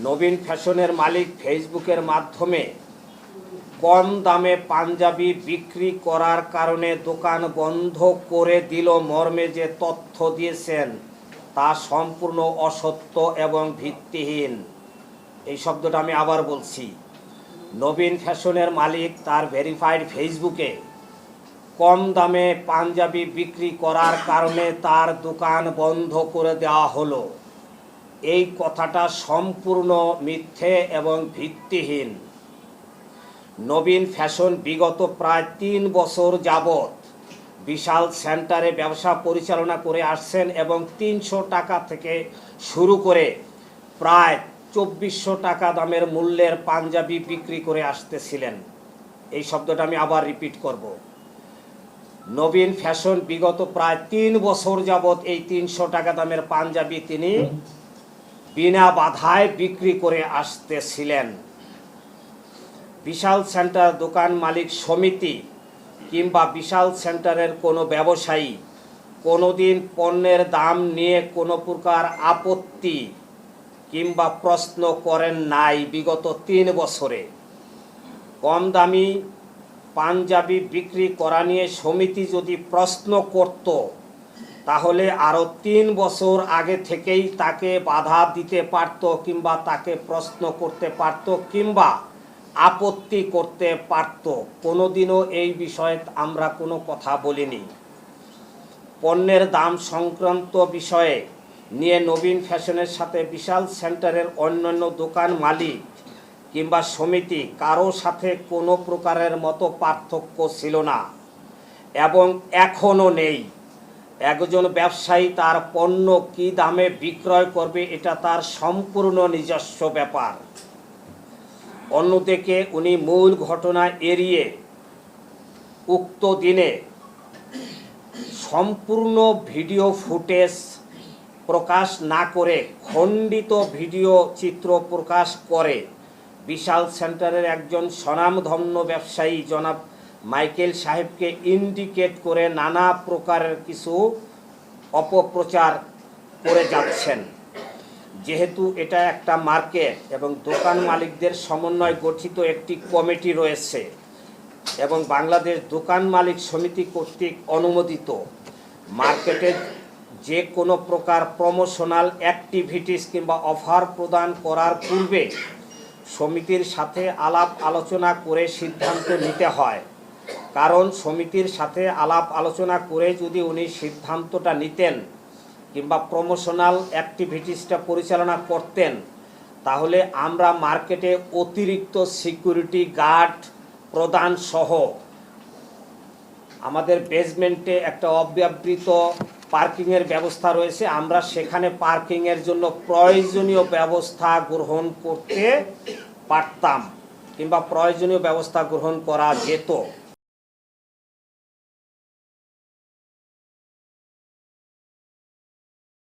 নবীন ফ্যাশনের মালিক ফেসবুকের মাধ্যমে কম দামে পাঞ্জাবি বিক্রি করার কারণে দোকান বন্ধ করে দিল মর্মে যে তথ্য দিয়েছেন তা সম্পূর্ণ অসত্য এবং ভিত্তিহীন। এই শব্দটা আমি আবার বলছি। নবীন ফ্যাশনের মালিক তার ভেরিফাইড ফেসবুকে কম দামে পাঞ্জাবি বিক্রি করার কারণে তার দোকান বন্ধ করে দেওয়া হলো। এই কথাটা সম্পূর্ণ মিথ্যে এবং ভিত্তিহীন। নবীন ফ্যাশন বিগত প্রায় ৩ বছর যাবৎ বিশাল সেন্টারে ব্যবসা পরিচালনা করে আসছেন এবং ৩০০ টাকা থেকে শুরু করে প্রায় ২৪০০ টাকা দামের মূল্যের পাঞ্জাবি বিক্রি করে আসতেছিলেন। এই শব্দটা আমি আবার রিপিট করব। নবীন ফ্যাশন বিগত প্রায় ৩ বছর যাবৎ এই ৩০০ টাকা দামের পাঞ্জাবি তিনি বিনা বাধায় বিক্রি করে আসতেছিলেন। বিশাল সেন্টার দোকান মালিক সমিতি কিংবা বিশাল সেন্টারের কোনো ব্যবসায়ী কোনোদিন পণ্যের দাম নিয়ে কোনো প্রকার আপত্তি কিংবা প্রশ্ন করেন নাই বিগত ৩ বছরে। কম দামি পাঞ্জাবি বিক্রি করা নিয়ে সমিতি যদি প্রশ্ন করত তাহলে আরও ৩ বছর আগে থেকেই তাকে বাধা দিতে পারত কিংবা তাকে প্রশ্ন করতে পারত কিংবা আপত্তি করতে পারত। কোনোদিনও এই বিষয়ে আমরা কোনো কথা বলিনি। পণ্যের দাম সংক্রান্ত বিষয়ে নিয়ে নবীন ফ্যাশনের সাথে বিশাল সেন্টারের অন্যান্য দোকান মালিক কিংবা সমিতি কারো সাথে কোনো প্রকারের মতো পার্থক্য ছিল না এবং এখনও নেই। একজন ব্যবসায়ী তার পণ্য কী দামে বিক্রয় করবে এটা তার সম্পূর্ণ নিজস্ব ব্যাপার। অন্যদিকে উনি মূল ঘটনা এড়িয়ে উক্ত দিনে সম্পূর্ণ ভিডিও ফুটেজ প্রকাশ না করে খণ্ডিত ভিডিও চিত্র প্রকাশ করে বিশাল সেন্টারের একজন স্বনামধন্য ব্যবসায়ী জনাব মাইকেল সাহেবকে ইন্ডিকেট করে নানা প্রকারের কিছু অপপ্রচার করে যাচ্ছেন। যেহেতু এটা একটা মার্কেট এবং দোকান মালিকদের সমন্বয় গঠিত একটি কমিটি রয়েছে এবং বাংলাদেশ দোকান মালিক সমিতি কর্তৃক অনুমোদিত, মার্কেটে যে কোনো প্রকার প্রমোশনাল অ্যাক্টিভিটিস কিংবা অফার প্রদান করার পূর্বে সমিতির সাথে আলাপ আলোচনা করে সিদ্ধান্ত নিতে হয়। কারণ সমিতির সাথে আলাপ আলোচনা করে যদি উনি সিদ্ধান্তটা নিতেন কিংবা প্রমোশনাল অ্যাক্টিভিটিসটা পরিচালনা করতেন তাহলে আমরা মার্কেটে অতিরিক্ত সিকিউরিটি গার্ড প্রদান সহ আমাদের বেসমেন্টে একটা অব্যবহৃত পার্কিংয়ের ব্যবস্থা রয়েছে, আমরা সেখানে পার্কিংয়ের জন্য প্রয়োজনীয় ব্যবস্থা গ্রহণ করতে পারতাম কিংবা প্রয়োজনীয় ব্যবস্থা গ্রহণ করা যেত।